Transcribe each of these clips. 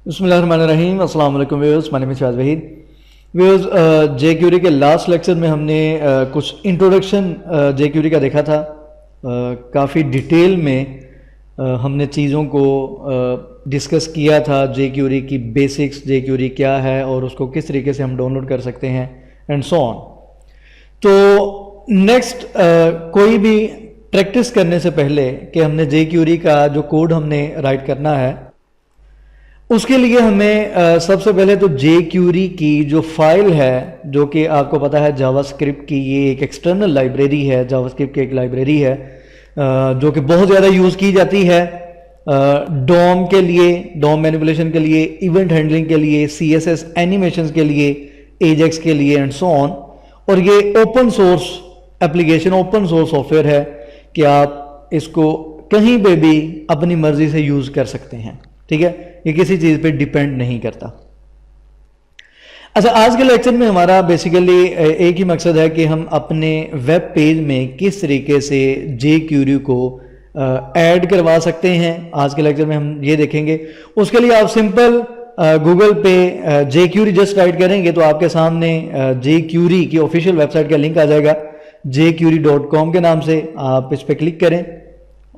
बिस्मिल्लाहिर्रहमानिर्रहीम। अस्सलाम वालेकुम viewers, my name is Shahid Waheed. Viewers, jQuery के लास्ट लेक्चर में हमने कुछ इंट्रोडक्शन जेक्यूरी का देखा था। काफ़ी डिटेल में हमने चीज़ों को डिस्कस किया था। जेक्यूरी की बेसिक्स, जेक्यूरी क्या है और उसको किस तरीके से हम डाउनलोड कर सकते हैं एंड सो ऑन। तो नेक्स्ट कोई भी प्रैक्टिस करने से पहले कि हमने जेक्यूरी का जो कोड हमने राइट करना है, उसके लिए हमें सबसे पहले तो जेक्यूरी की जो फाइल है, जो कि आपको पता है जावास्क्रिप्ट की ये एक एक्सटर्नल लाइब्रेरी है, जावास्क्रिप्ट की एक लाइब्रेरी है जो कि बहुत ज़्यादा यूज़ की जाती है डॉम के लिए, डॉम मैनिपुलेशन के लिए, इवेंट हैंडलिंग के लिए, सीएसएस एनिमेशंस के लिए, एजेक्स के लिए एंड सो ऑन। और ये open source application, open source software है कि आप इसको कहीं पे भी अपनी मर्जी से यूज़ कर सकते हैं। ठीक है, ये किसी चीज़ पे डिपेंड नहीं करता। अच्छा, आज के लेक्चर में हमारा बेसिकली एक ही मकसद है कि हम अपने वेब पेज में किस तरीके से जेक्यूरी को ऐड करवा सकते हैं। आज के लेक्चर में हम ये देखेंगे। उसके लिए आप सिंपल गूगल पे जेक्यूरी जस्ट राइट करेंगे तो आपके सामने जेक्यूरी की ऑफिशियल वेबसाइट का लिंक आ जाएगा, jQuery.com के नाम से। आप इस पर क्लिक करें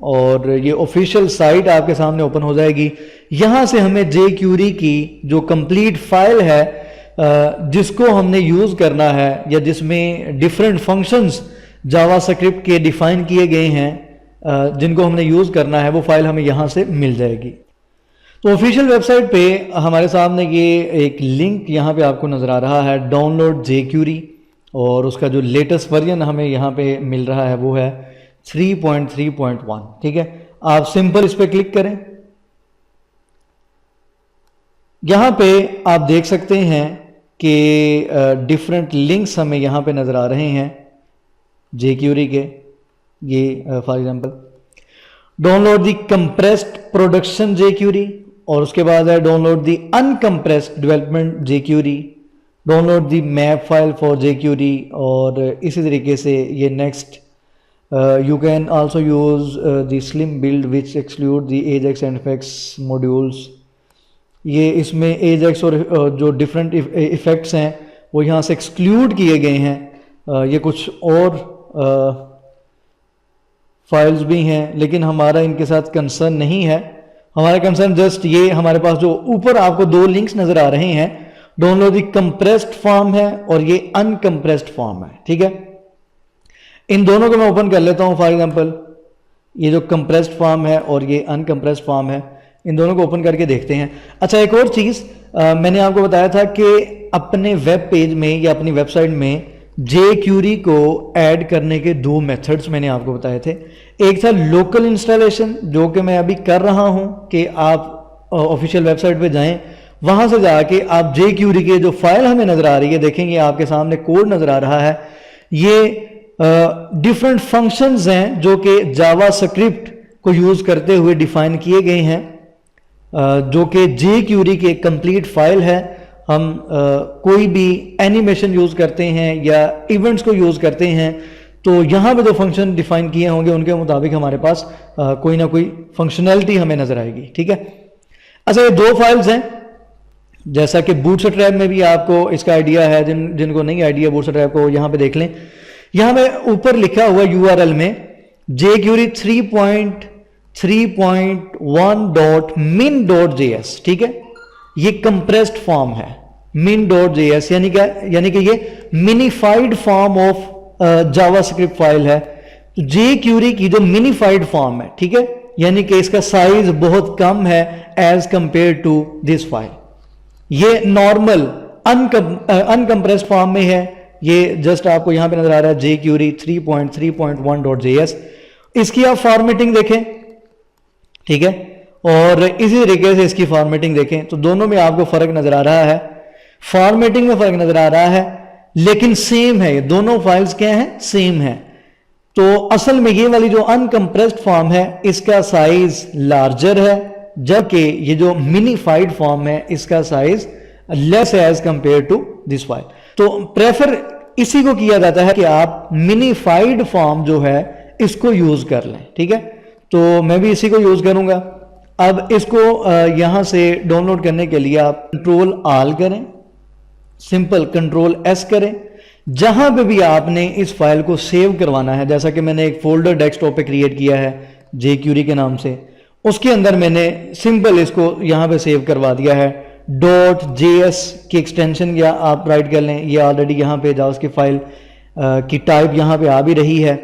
और ये ऑफिशियल साइट आपके सामने ओपन हो जाएगी। यहाँ से हमें जेक्यूरी की जो कंप्लीट फाइल है जिसको हमने यूज़ करना है, या जिसमें डिफरेंट फंक्शंस जावास्क्रिप्ट के डिफाइन किए गए हैं, जिनको हमने यूज़ करना है, वो फाइल हमें यहाँ से मिल जाएगी। तो ऑफिशियल वेबसाइट पे हमारे सामने ये एक लिंक यहाँ पे आपको नज़र आ रहा है, डाउनलोड जेक्यूरी, और उसका जो लेटेस्ट वर्जन हमें यहाँ पे मिल रहा है वो है 3.3.1। ठीक है, आप सिंपल इस पर क्लिक करें। यहां पे आप देख सकते हैं कि डिफरेंट लिंक्स हमें यहां पे नजर आ रहे हैं जेक्यूरी के। ये for example download the compressed production jQuery, और उसके बाद है download the uncompressed development jQuery, download the map file for jQuery, और इसी तरीके से ये next you can also use the slim build which exclude the ajax and effects modules। ये इसमें ajax और जो different effects हैं वो यहाँ से exclude किए गए हैं। ये कुछ और फाइल्स भी हैं, लेकिन हमारा इनके साथ कंसर्न नहीं है। हमारा कंसर्न जस्ट ये, हमारे पास जो ऊपर आपको दो लिंक्स नजर आ रहे हैं, डाउनलोड द कंप्रेस्ड फॉर्म है और ये अनकंप्रेस्ड फॉर्म है। ठीक है, इन दोनों को मैं ओपन कर लेता हूं। फॉर एग्जांपल ये जो कंप्रेस्ड फॉर्म है और ये अनकंप्रेस्ड फॉर्म है, इन दोनों को ओपन करके देखते हैं। अच्छा, एक और चीज़ मैंने आपको बताया था कि अपने वेब पेज में या अपनी वेबसाइट में जेक्यूरी को ऐड करने के दो मेथड्स मैंने आपको बताए थे। एक था लोकल इंस्टॉलेशन, जो कि मैं अभी कर रहा हूं कि आप ऑफिशियल वेबसाइट पे जाएं, वहां से जाके आप जेक्यूरी के जो फाइल हमें नजर आ रही है, देखेंगे आपके सामने कोड नजर आ रहा है। ये डिफरेंट फंक्शंस हैं जो कि जावास्क्रिप्ट को यूज करते हुए डिफाइन किए गए हैं, जो कि जेक्यूरी के कंप्लीट फाइल है। हम कोई भी एनिमेशन यूज करते हैं या इवेंट्स को यूज करते हैं तो यहां पे जो फंक्शन डिफाइन किए होंगे उनके मुताबिक हमारे पास कोई ना कोई फंक्शनैलिटी हमें नजर आएगी। ठीक है, अच्छा, ये दो फाइल्स हैं, जैसा कि बूटस्ट्रैप में भी आपको इसका आइडिया है। जिनको नहीं आइडिया बूटस्ट्रैप को, यहां पे देख लें। यहां पे ऊपर लिखा हुआ यूआरएल में jQuery 3.3.1.min.js। ठीक है, ये कंप्रेस्ड फॉर्म है min.js, यानी क्या, यानी कि ये minified form of JavaScript file है। तो jQuery की जो मिनिफाइड फॉर्म है, ठीक है, यानी कि इसका साइज बहुत कम है as compare to this file. ये नॉर्मल अनकंप्रेस्ड फॉर्म में है। ये जस्ट आपको यहां पे नजर आ रहा है jQuery 3.3.1.js। इसकी आप फॉर्मेटिंग देखें, ठीक है, और इसी तरीके से इसकी फॉर्मेटिंग देखें तो दोनों में आपको फर्क नजर आ रहा है। फॉर्मेटिंग में फर्क नजर आ रहा है, लेकिन सेम है। ये दोनों फाइल्स क्या हैं, सेम है। तो असल में ये वाली जो अनकंप्रेस्ड फॉर्म है इसका साइज लार्जर है, जबकि ये जो मिनीफाइड फॉर्म है इसका साइज लेस है as compare to this file. तो प्रेफर इसी को किया जाता है कि आप मिनीफाइड फॉर्म जो है इसको यूज कर लें। ठीक है, तो मैं भी इसी को यूज करूंगा। अब इसको यहां से डाउनलोड करने के लिए आप कंट्रोल आल करें, सिंपल कंट्रोल एस करें। जहां पे भी आपने इस फाइल को सेव करवाना है, जैसा कि मैंने एक फोल्डर डेस्कटॉप पे क्रिएट किया है jQuery के नाम से, उसके अंदर मैंने सिंपल इसको यहां पे सेव करवा दिया है। .js की एक्सटेंशन या आप राइट कर लें, ये ऑलरेडी यहां पे जावा की फाइल की टाइप यहां पे आ भी रही है,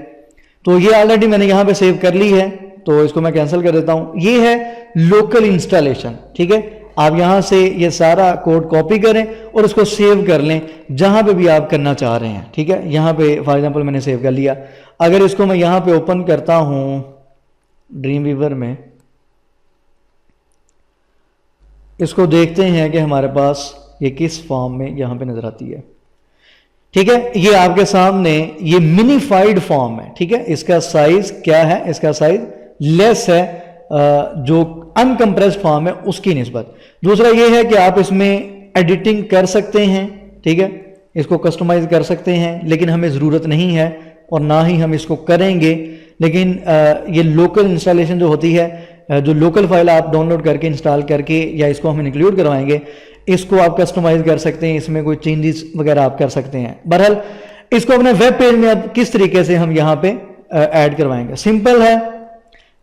तो ये ऑलरेडी मैंने यहां पे सेव कर ली है, तो इसको मैं कैंसिल कर देता हूं। ये है लोकल इंस्टॉलेशन, ठीक है। आप यहां से ये सारा कोड कॉपी करें और उसको सेव कर लें जहां पे भी आप करना चाह रहे हैं, ठीक है। यहां पे फॉर एग्जांपल मैंने सेव कर लिया। अगर इसको मैं यहां पे ओपन करता हूं ड्रीम वीवर में, इसको देखते हैं कि हमारे पास ये किस फॉर्म में यहां पे नजर आती है, ठीक है। ये आपके सामने ये मिनीफाइड फॉर्म है, ठीक है। इसका साइज क्या है, इसका साइज लेस है जो अनकंप्रेस्ड फॉर्म है उसकी निस्बत। दूसरा ये है कि आप इसमें एडिटिंग कर सकते हैं, ठीक है, इसको कस्टमाइज कर सकते हैं, लेकिन हमें ज़रूरत नहीं है और ना ही हम इसको करेंगे। लेकिन ये लोकल इंस्टॉलेशन जो होती है, जो लोकल फाइल आप डाउनलोड करके इंस्टॉल करके या इसको हम इंक्लूड करवाएंगे, इसको आप कस्टमाइज कर सकते हैं, इसमें कोई चेंजेस वगैरह आप कर सकते हैं। बहरहाल इसको अपने वेब पेज में अब किस तरीके से हम यहाँ पे ऐड करवाएंगे, सिंपल है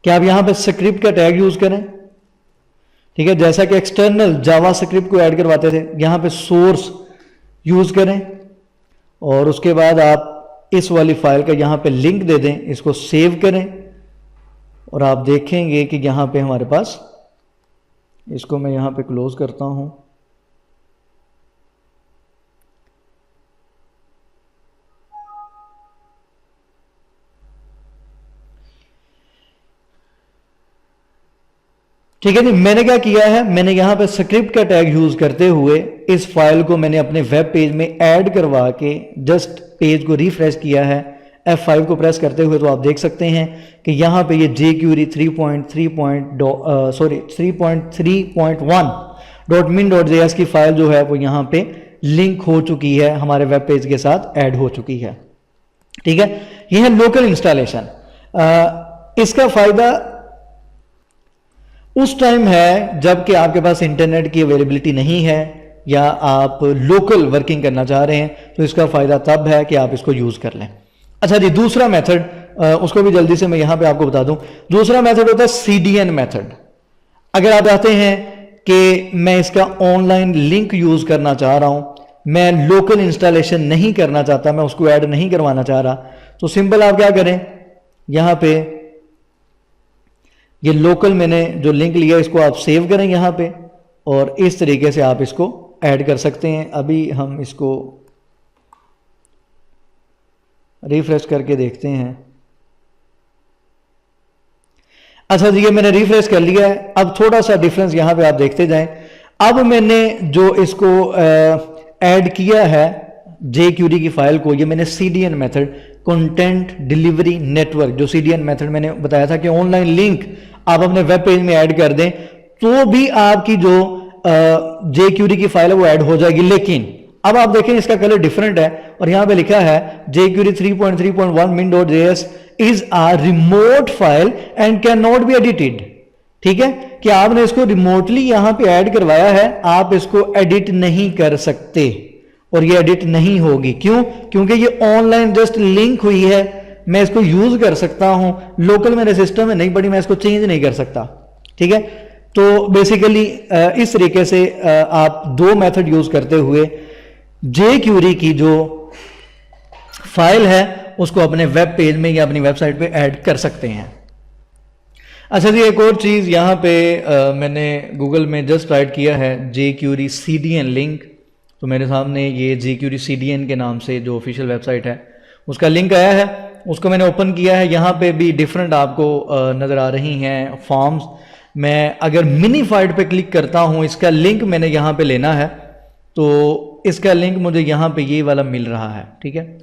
कि आप यहाँ पे स्क्रिप्ट का टैग यूज करें, ठीक है। जैसा कि एक्सटर्नल जावा स्क्रिप्ट को ऐड करवाते थे, यहाँ पे सोर्स यूज करें और उसके बाद आप इस वाली फाइल का यहाँ पे लिंक दे दें, इसको सेव करें और आप देखेंगे कि यहाँ पे हमारे पास, इसको मैं यहाँ पे क्लोज करता हूं, ठीक है जी। मैंने क्या किया है, मैंने यहां पे स्क्रिप्ट का टैग यूज करते हुए इस फाइल को मैंने अपने वेब पेज में ऐड करवा के जस्ट पेज को रिफ्रेश किया है F5 को प्रेस करते हुए। तो आप देख सकते हैं कि यहां पे ये jQuery 3.3.1.min.js की फाइल जो है वो यहां पे लिंक हो चुकी है, हमारे वेब पेज के साथ ऐड हो चुकी है, ठीक है। यह है लोकल इंस्टॉलेशन। इसका फायदा उस टाइम है जबकि आपके पास इंटरनेट की अवेलेबिलिटी नहीं है या आप लोकल वर्किंग करना चाह रहे हैं, तो इसका फायदा तब है कि आप इसको यूज कर लें। अच्छा जी, दूसरा मेथड, उसको भी जल्दी से मैं यहां पे आपको बता दूं। दूसरा मेथड होता है CDN मेथड। अगर आप चाहते हैं कि मैं इसका ऑनलाइन लिंक यूज करना चाह रहा हूं, मैं लोकल इंस्टॉलेशन नहीं करना चाहता, मैं उसको ऐड नहीं करवाना चाह रहा, तो सिंपल आप क्या करें, यहां पे ये लोकल मैंने जो लिंक लिया इसको आप सेव करें यहां पे और इस तरीके से आप इसको ऐड कर सकते हैं। अभी हम इसको रिफ्रेश करके देखते हैं। अच्छा जी, ये मैंने रिफ्रेश कर लिया है। अब थोड़ा सा डिफरेंस यहां पे आप देखते जाएं। अब मैंने जो इसको ऐड किया है jQuery की फाइल को, ये मैंने CDN method, content delivery network, जो CDN मेथड मैंने बताया था कि ऑनलाइन लिंक आप अपने वेब पेज में ऐड कर दें तो भी आपकी जो jQuery की फाइल है वो ऐड हो जाएगी। लेकिन अब आप देखें इसका कलर डिफरेंट है और यहां पे लिखा है jQuery 3.3.1 min.js is a remote file and can not be edited, ठीक है, कि आपने इसको रिमोटली यहां पे ऐड करवाया है, आप इसको एडिट नहीं कर सकते और ये एडिट नहीं होगी। क्यों? क्योंकि ये ऑनलाइन जस्ट लिंक हुई है, मैं इसको यूज कर सकता हूं, लोकल मेरे सिस्टम में नहीं पड़ी, मैं इसको चेंज नहीं कर सकता, ठीक है। तो बेसिकली इस तरीके से आप दो मेथड यूज करते हुए jQuery की जो फाइल है उसको अपने वेब पेज में या अपनी वेबसाइट पे ऐड कर सकते हैं। अच्छा जी, एक और चीज यहां पे मैंने गूगल में जस्ट राइट किया है jQuery CDN लिंक, तो मेरे सामने ये jQuery CDN के नाम से जो ऑफिशियल वेबसाइट है उसका लिंक आया है, उसको मैंने ओपन किया है। यहाँ पे भी डिफरेंट आपको नज़र आ रही हैं फॉर्म्स। मैं अगर मिनीफाइड पे क्लिक करता हूँ, इसका लिंक मैंने यहाँ पे लेना है, तो इसका लिंक मुझे यहाँ पे ये वाला मिल रहा है, ठीक है।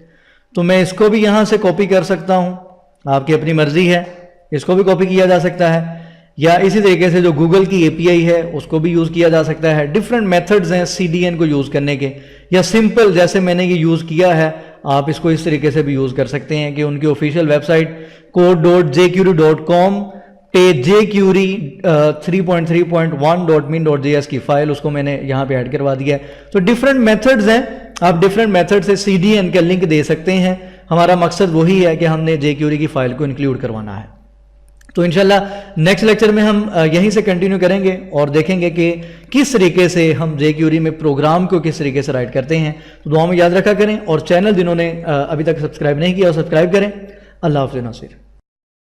तो मैं इसको भी यहाँ से कॉपी कर सकता हूँ, आपकी अपनी मर्जी है, इसको भी कॉपी किया जा सकता है, या इसी तरीके से जो गूगल की API है उसको भी यूज़ किया जा सकता है। डिफरेंट मेथड्स हैं CDN को यूज़ करने के, या सिंपल जैसे मैंने ये यूज़ किया है आप इसको इस तरीके से भी यूज़ कर सकते हैं कि उनकी official website code.jQuery.com jQuery 3.3.1.min.js की फाइल, उसको मैंने यहाँ पे ऐड करवा दिया है। तो डिफरेंट मेथड्स हैं, आप डिफरेंट मेथड से CDN का लिंक दे सकते हैं। हमारा मकसद वही है कि हमने jQuery की फाइल को इंक्लूड करवाना है। तो इंशाल्लाह नेक्स्ट लेक्चर में हम यहीं से कंटिन्यू करेंगे और देखेंगे कि किस तरीके से हम jQuery में प्रोग्राम को किस तरीके से राइट करते हैं। तो दुआ में याद रखा करें, और चैनल जिन्होंने अभी तक सब्सक्राइब नहीं किया सब्सक्राइब करें। अल्लाह हाफ़िज़ नासिर।